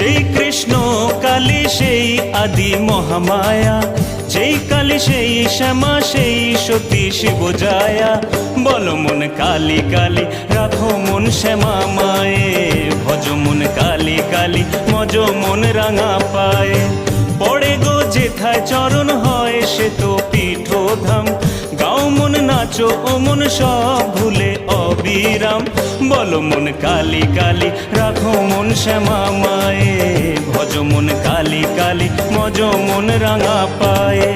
যেই কৃষ্ণ কালী সেই আদি মহামায়া, যেই কালী সেই শ্যামা সেই সতী শিব জায়া। বলো মন কালী কালী রাখো মন শ্যামা মায়ে, ভজ মন কালী কালী মজ মন রাঙা পায়ে। পড়ে গো যেথায় চরণ হয় সে তো পীঠধাম, গাও মন নাচো ও মন সব ভুলে অবিরাম। বলো মন কালী কালী রাখো মন শ্যামা মায়ে, ভজ মন কালী কালী মজ মন রাঙা পায়ে।